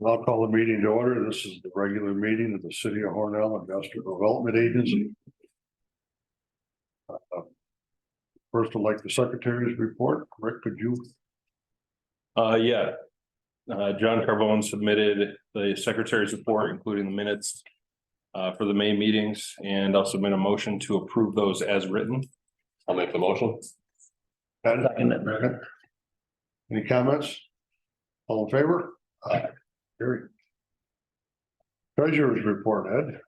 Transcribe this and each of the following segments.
I'll call the meeting to order. This is the regular meeting of the City of Hornell Industrial Development Agency. First, I'd like the Secretary's report. Rick, could you? Yeah. John Carbone submitted the Secretary's report, including the minutes for the May meetings, and I'll submit a motion to approve those as written. I'll make the motion. Any comments? All in favor? Carried. Treasurer's report, Ed.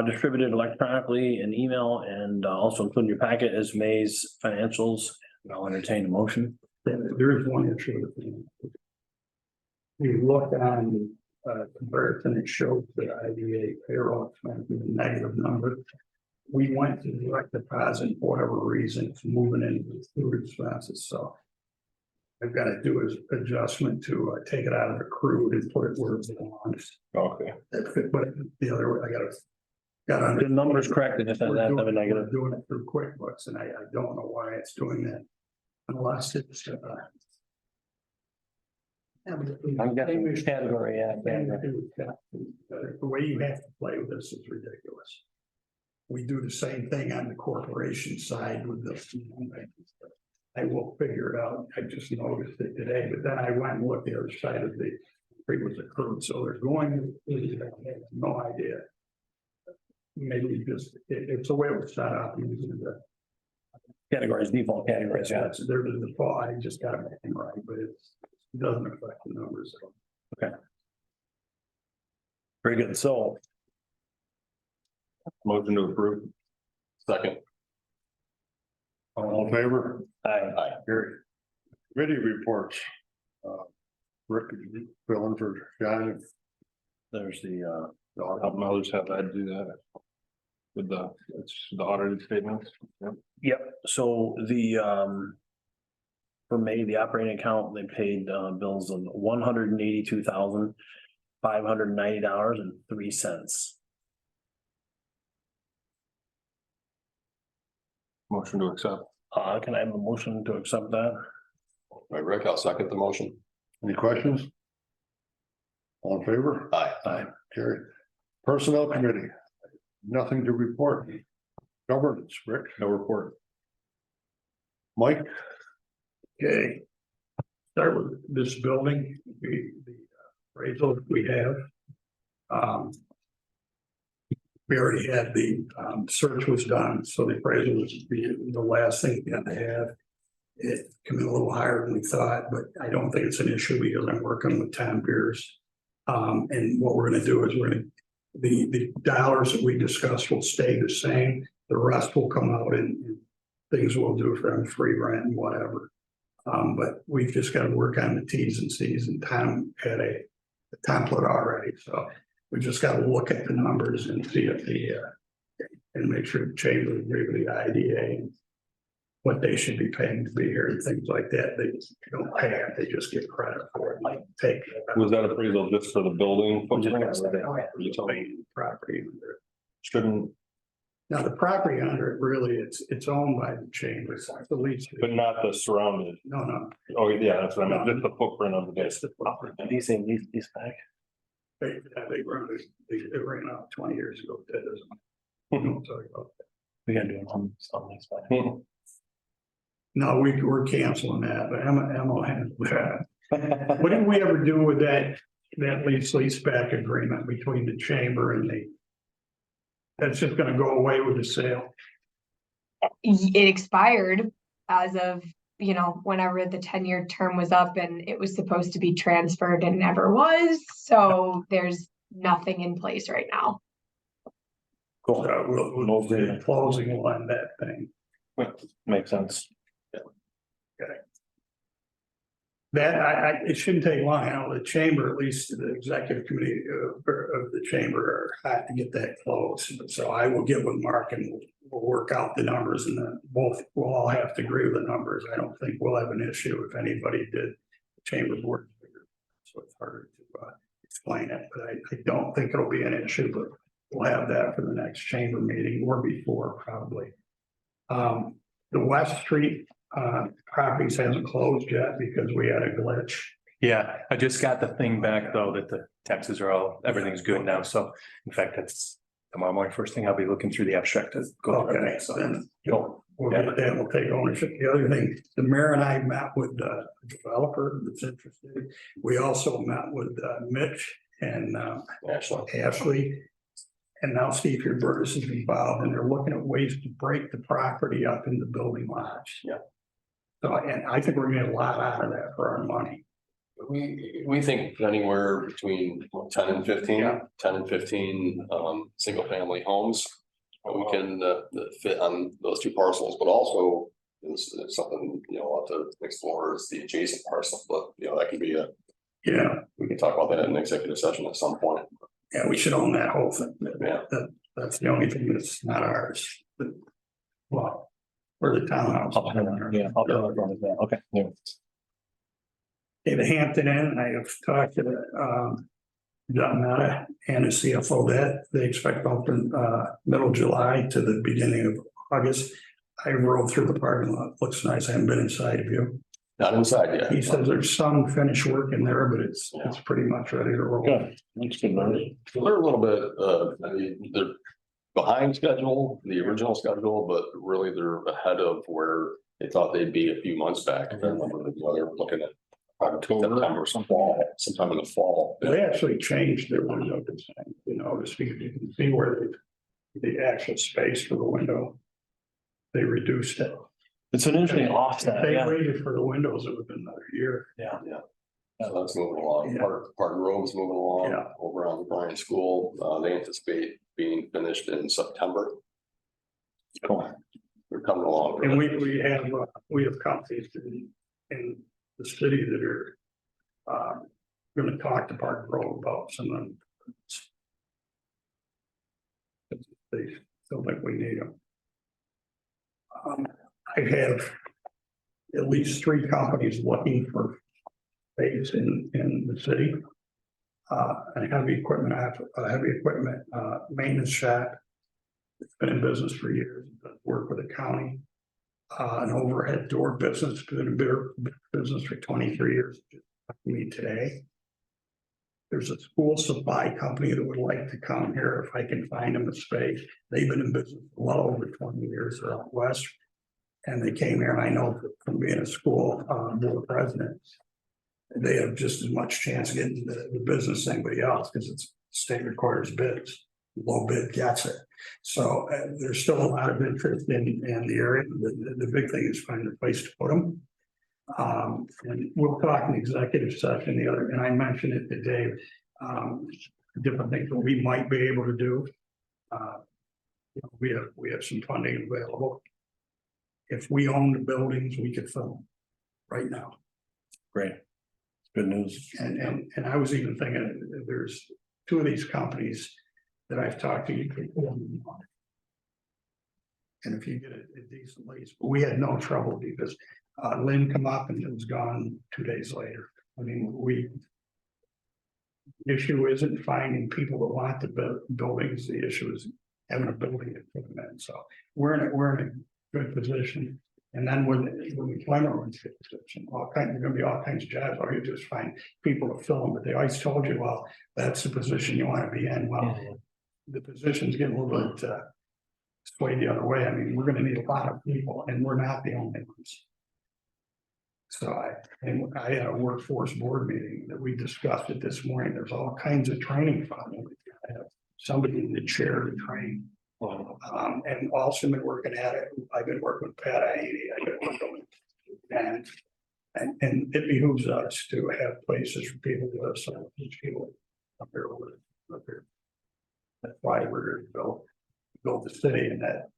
Distributed electronically in email and also including your packet is May's financials. I'll entertain a motion. There is one issue with the. We looked on comparison, it shows the IDA payroll expense is a negative number. We went to direct deposit for whatever reason, it's moving into food expenses, so. I've got to do is adjustment to take it out of accrued and put it where it belongs. Okay. But the other way, I got under. The number's correct, it just has that have a negative. Doing it through QuickBooks, and I don't know why it's doing that. Unless it's I'm guessing category, yeah. the way you have to play with this is ridiculous. We do the same thing on the corporation side with this. I will figure it out. I just noticed it today, but then I went and looked the other side of the tree was accrued. So they're going, I have no idea. Maybe just it's the way it was set up using the Categories, default categories, yeah. they're the default. I just got it right, but it doesn't affect the numbers at all. Okay. Very good. So Motion to approve. Second. All in favor? I Carried. Committee reports. Rick, could you fill in for John? there's the I'll help others have that do that. With it's the audited statements. Yep. Yep, so the for May, the operating account, they paid bills of $182,590.03. Motion to accept. Can I have a motion to accept that? Right, Rick, I'll second the motion. Any questions? All in favor? Aye. Carried. Personnel Committee, nothing to report. Governance, Rick. No report. Mike. Okay. Start with this building, the appraisal we have. We already had the search was done, so the appraisal was the last thing we had to have. It came in a little higher than we thought, but I don't think it's an issue because I'm working with Tom Pierce. And what we're gonna do is the dollars that we discussed will stay the same. The rest will come out and things we'll do for them, free rent and whatever. But we've just got to work on the T's and C's, and Tom had a template already, so we just got to look at the numbers and see if and make sure the chamber agree with the IDA and what they should be paying to be here and things like that. They don't pay it, they just get credit for it, like take. Was that appraisal just for the building? Utility property. Shouldn't, Now, the property under it, really, it's owned by the chamber, it's the lease. but not the surrounded. No. Oh, yeah, that's what I meant. Just the footprint of the It's the property. These things, these back. They ran out 20 years ago. That doesn't. We don't talk about that. We gotta do it on these back. No, we're canceling that, but Emma will handle that. What did we ever do with that lease back agreement between the chamber and that's just gonna go away with the sale? It expired as of, whenever the 10-year term was up, and it was supposed to be transferred and never was. So there's nothing in place right now. Cool. So we'll be closing on that thing. Makes sense. That it shouldn't take long. I know the chamber, at least the executive committee of the chamber, are hot to get that closed. So I will get with Mark and we'll work out the numbers, and then we'll all have to agree with the numbers. I don't think we'll have an issue if anybody did the chamber's work. So it's harder to explain it, but I don't think it'll be an issue, but we'll have that for the next chamber meeting or before probably. The West Street properties hasn't closed yet because we had a glitch. Yeah, I just got the thing back though, that the taxes are everything's good now, so in fact, that's tomorrow morning, first thing I'll be looking through the abstract to go. through Okay, everything, so. then Cool. we'll get that, we'll take ownership. The other thing, the mayor and I met with a developer that's interested. We also met with Mitch and Actually, Ashley. And now Steve Burgess is involved, and they're looking at ways to break the property up into building lots. Yeah. So, and I think we're gonna get a lot out of that for our money. we think anywhere between 10 and 15, Yeah. 10 and 15, single family homes. We can, fit on those two parcels, but also is something, we'll have to explore is the adjacent parcel, but, that could be Yeah, we can talk about that in an executive session at some point. yeah, we should own that whole thing. Yeah. That's the only thing that's not ours. But, well, we're the townhouse. Yeah. Okay. Yeah. Okay, the Hampton Inn, I have talked to John Mata and the CFO that they expect to open middle of July to the beginning of August. I rode through the parking lot, looks nice, I haven't been inside of you. Not inside yet. He says there's some finished work in there, but it's pretty much ready to roll. Good. That's good. news. They're a little bit, they're behind schedule, the original schedule, but really they're ahead of where they thought they'd be a few months back. I remember they're looking at October or sometime in the fall. They actually changed their window design, to speak, you can see where the actual space for the window. They reduced it. It's an interesting If offset, they yeah. waited for the windows, it would have been another year. So that's moving along. Yeah. Park Grove's moving along Yeah. over on the Bryan School. They anticipate being finished in September. Cool. They're coming along. And we have companies in the city that are gonna talk to Park Grove about some of them. They still think we need them. I have at least 3 companies looking for space in the city. A heavy equipment, maintenance shop. It's been in business for years, work with the county. An overhead door business, been in business for 23 years. Me today. There's a school supply company that would like to come here if I can find them a space. They've been in business well over 20 years out west. And they came here, and I know from being a school board president, they have just as much chance of getting the business as anybody else because it's state requires bids. Low bid gets it. So there's still a lot of interest in the area. The big thing is finding a place to put them. And we'll talk in executive session, and I mentioned it today, different things that we might be able to do. We have some funding available. If we own the buildings, we could fill them right now. Great. Good news. And I was even thinking there's 2 of these companies that I've talked to. You could pull them on. And if you get a decent lease, but we had no trouble because Lynn come up and it was gone 2 days later. I mean, the issue isn't finding people that want the buildings. The issue is having a building to put them in. So we're in a good position. And then when we climb our own position, there's gonna be all kinds of jobs, or you just find people to fill them, but they always told you, well, that's the position you want to be in. Well, the position's getting a little bit swayed the other way. I mean, we're gonna need a lot of people, and we're not the only ones. So I had a workforce board meeting that we discussed it this morning. There's all kinds of training funding. I have somebody in the chair to train. And also been working at it. I've been working with Pat Haney. I've been working with and it behooves us to have places for people to live. So each people up here. That's why we're going to build the city, and that.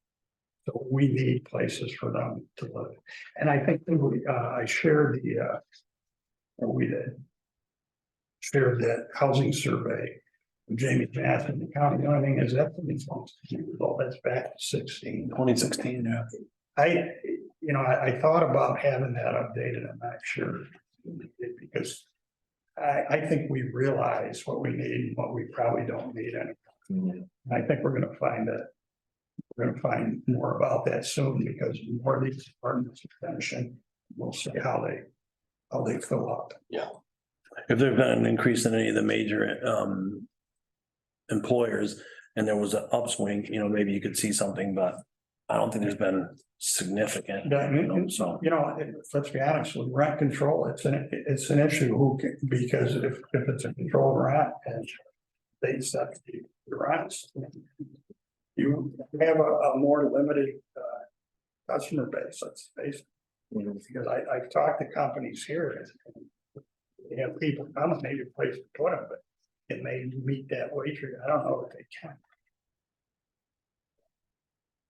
So we need places for them to live. And I think I shared we did share that housing survey. Jamie Matson, the county, the only thing is that's back to 2016, yeah. I thought about having that updated. I'm not sure because I think we realize what we need and what we probably don't need anymore. I think we're going to find more about that soon because more of these departments are finishing. We'll see how they fill up. Yeah. if there's been an increase in any of the major employers and there was an upswing, maybe you could see something, but I don't think there's been significant, so. Let's be honest, with rent control, it's an issue because if it's a controlled rent and they set the rents, you have a more limited customer base, let's face it. Because I've talked to companies here, and they have people come and need a place to put them, but can they meet that wage rate? I don't know if they can.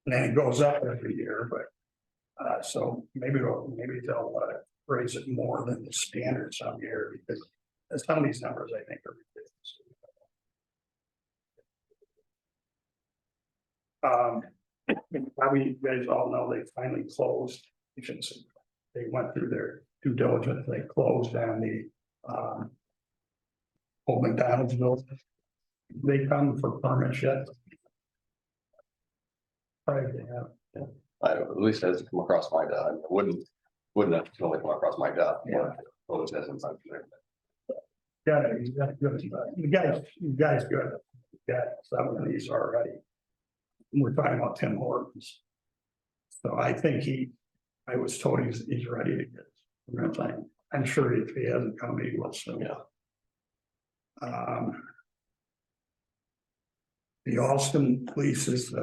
And then it goes up every year, but so maybe they'll raise it more than the standard some year, because some of these numbers I think are ridiculous. Probably you guys all know they finally closed. They went through their due diligence. They closed on the old McDonald's building. They come for permit yet. Probably they have. At least has come across my desk. I wouldn't necessarily come across my desk. Yeah. Well, it hasn't been there. Yeah, he's got good. You guys good. Got some of these already. We're talking about Tim Hortons. So I think I was told he's ready to get. I'm sure if he hasn't come, he will soon. Yeah. The Alston leases,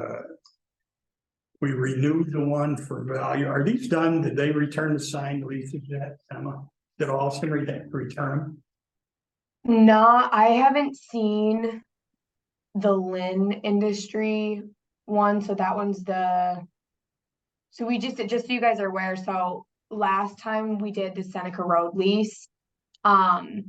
we renewed the one for value. Are these done? Did they return the signed leases yet, Emma? Did Alston return? No, I haven't seen the Lynn Industry one, so that one's so we just so you guys are aware, so last time we did the Seneca Road lease, I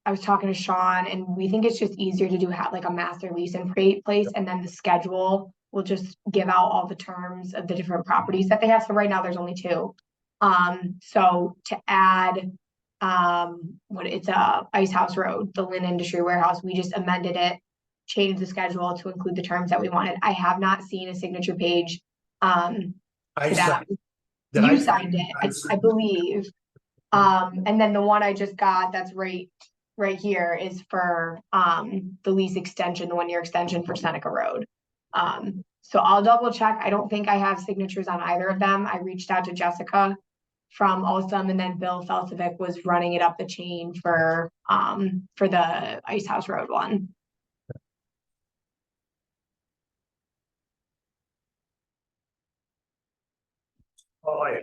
was talking to Sean, and we think it's just easier to do like a master lease in place, and then the schedule will just give out all the terms of the different properties that they have. So right now there's only 2. So to add it's Ice House Road, the Lynn Industry Warehouse, we just amended it, changed the schedule to include the terms that we wanted. I have not seen a signature page. I signed it, I believe. And then the one I just got that's right here is for the lease extension, the 1-year extension for Seneca Road. So I'll double check. I don't think I have signatures on either of them. I reached out to Jessica from Alstom, and then Bill Felsovic was running it up the chain for the Ice House Road one. Oh, yeah.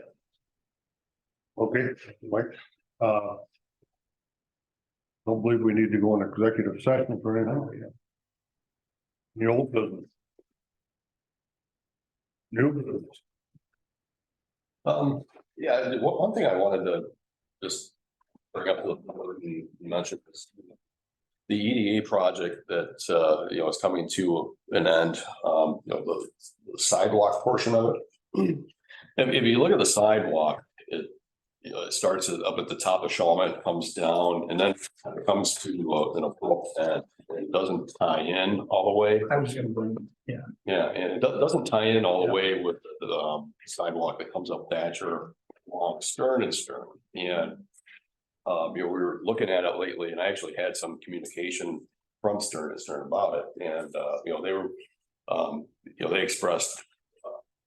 Okay, Mike, don't believe we need to go in executive session for anything. The old business. New business. Yeah, one thing I wanted to just bring up to you mentioned this. The EDA project that is coming to an end, the sidewalk portion of it. If you look at the sidewalk, it starts up at the top of Shawmut, comes down, and then it comes to an abrupt end. It doesn't tie in all the way. I was gonna bring them, yeah. Yeah, and it doesn't tie in all the way with the sidewalk that comes up Thatcher along Stern and Stern. And we were looking at it lately, and I actually had some communication from Stern and Stern about it. And they were they expressed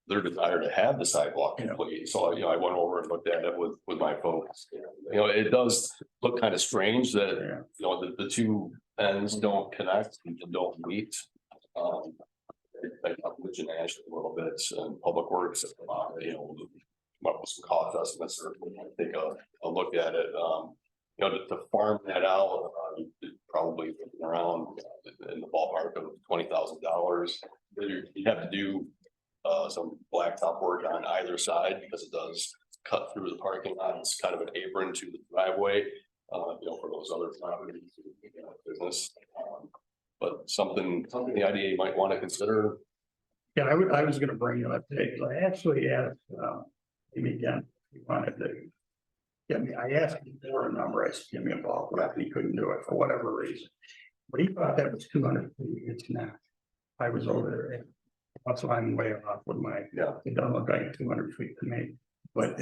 their desire to have the sidewalk complete. So I went over and looked at it with my folks. It does look kind of strange that the 2 ends don't connect and don't meet. I talked with Janash a little bit and Public Works, come up with some cost estimates or take a look at it. To farm that out, probably around in the ballpark of $20,000. You have to do some blacktop work on either side because it does cut through the parking lot. It's kind of an apron to the driveway, for those other properties, business. But something the IDA might want to consider. Yeah, I was gonna bring it up today, because I actually asked, maybe again, he wanted to get me, I asked him for a number, I said, give me a ball, but he couldn't do it for whatever reason. But he thought that was 200 feet, it's not. I was over there, and that's why I'm way off with my, it doesn't look like 200 feet to me, but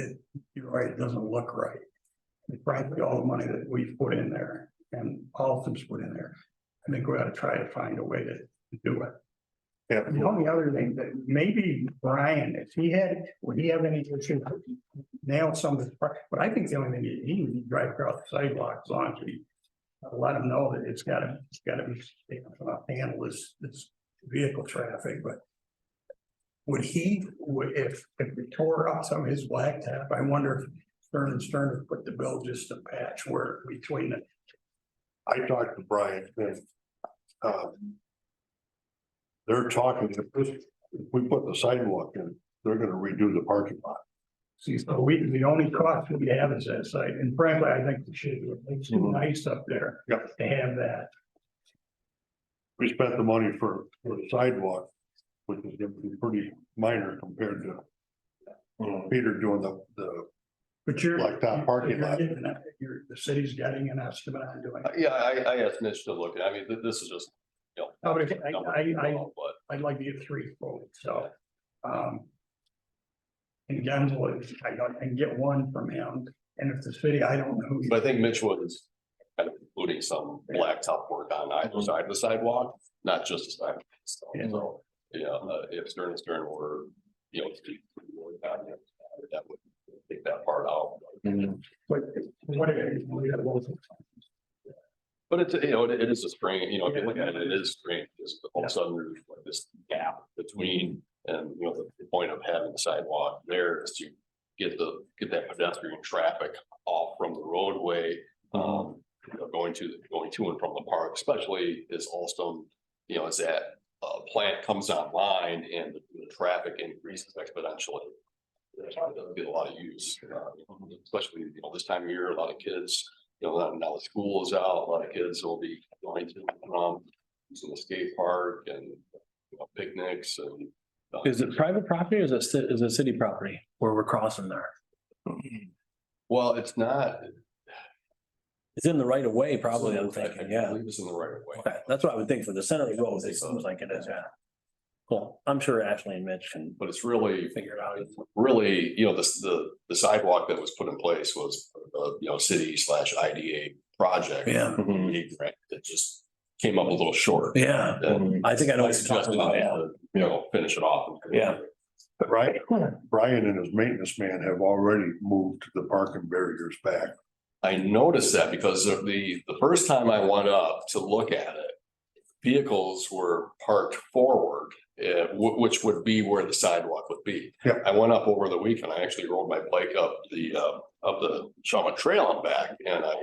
you're right, it doesn't look right. frankly, all the money that we've put in there and Alstom's put in there, I think we ought to try to find a way to do it. Yeah, The only other thing that maybe Brian, if he had, would he have any issue nail some of the, but I think the only thing he would drive across the sidewalk as long as we let him know that it's gotta be, handle this vehicle traffic, but would he, if we tore up some of his blacktop, I wonder if Stern and Stern would put the bill just a patch where between it. I talked to Brian and they're talking, if we put the sidewalk in, they're gonna redo the parking lot. See, so the only cost we have is that site, and frankly, I think we should, it's too nice up there. Yep. To have that. We spent the money for the sidewalk, which is gonna be pretty minor compared to Peter doing the But you're. blacktop parking lot. The city's getting an estimate on doing it. Yeah, I asked Mitch to look at, I mean, this is just, you know. No, but if But I'd like to get 3 quotes, so. And Gensel, I can get 1 from him, and if the city, I don't know who. But I think Mitch was kind of including some blacktop work on either side of the sidewalk, not just the sidewalk. So, if Stern and Stern were, that would take that part out. But what we got both. But it's, it is a strange, if you look at it, it is strange, just all of a sudden there's like this gap between, and the point of having the sidewalk there is to get that pedestrian traffic off from the roadway. Going to and from the park, especially as Alstom, as that plant comes online and the traffic increases exponentially. There's going to be a lot of use, especially this time of year. A lot of kids, now the school is out. A lot of kids will be going to using the skate park and picnics and. Is it private property or is it city property where we're crossing there? Well, it's not. It's in the right of way, probably, I'm I thinking, yeah. believe it's in the right of way. Okay, that's what I would think for the center of the road, it seems like it is, yeah. Cool, I'm sure Ashley and Mitch can But it's really, figure it out. really, the sidewalk that was put in place was, city / IDA project. Yeah. It just came up a little short. Yeah, And I think I know I what you're talking suggested, about, yeah. finish it off. Yeah. Brian and his maintenance man have already moved the parking barriers back. I noticed that because of the first time I went up to look at it, vehicles were parked forward, which would be where the sidewalk would be. Yeah. I went up over the weekend. I actually rode my bike up the Shawmut Trail and back, and I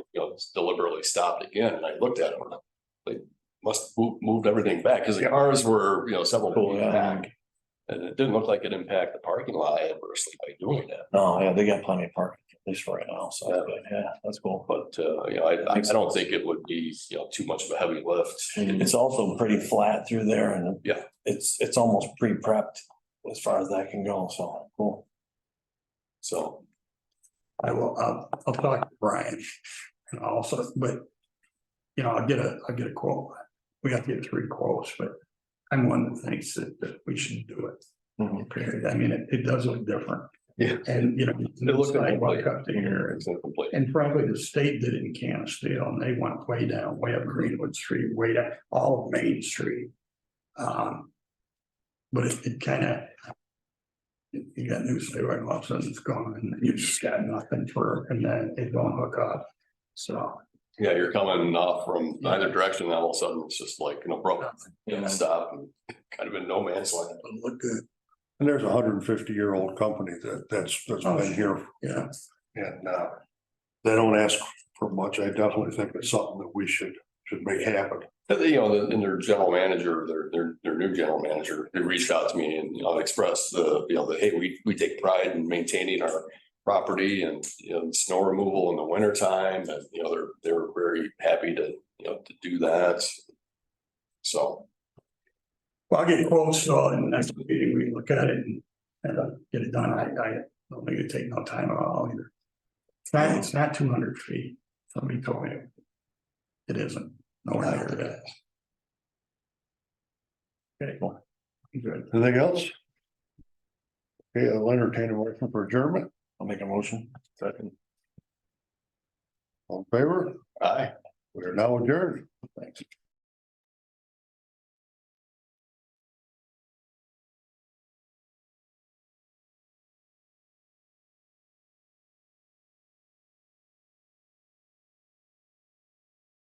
deliberately stopped again and I looked at them. They must moved everything back because the cars were several feet back, and it didn't look like it impacted the parking lot adversely by doing that. No, yeah, they got plenty of parking, at least for right now, so that's good. Yeah, that's cool. But I don't think it would be too much of a heavy lift. It's also pretty flat through there and Yeah. it's almost pre-prepped as far as that can go, so cool. So I'll talk to Brian and also, but. I'll get a quote. We have to get 3 quotes, but I'm one that thinks that we should do it. Period. I mean, it does look different. Yeah. And It looks sidewalk up to here. it's incomplete. And frankly, the state did it in Canasteel and they went way down, way up Greenwood Street, way down, all of Main Street. But it kind of. You got new sidewalk, all of a sudden it's gone and you just got nothing and then it don't hook up. So. Yeah, you're coming off from either direction, and all of a sudden it's just like, broken, stop and kind of in no man's land. Doesn't look good. And there's a 150-year-old company that's been here. Yeah. And they don't ask for much. I definitely think it's something that we should make happen. And their general manager, their new general manager, they reached out to me and expressed that, hey, we take pride in maintaining our property and snow removal in the winter time, and they're very happy to do that. So. Well, I'll get quotes, so in the next meeting, we can look at it and get it done. I don't think it'd take no time at all either. It's not 200 feet. Somebody told me it isn't. Nowhere near that. Okay, cool. Good. Anything else? Okay, I'll entertain a motion for adjournment. I'll make a motion. Second. All in favor? Aye. We are now adjourned. Thanks.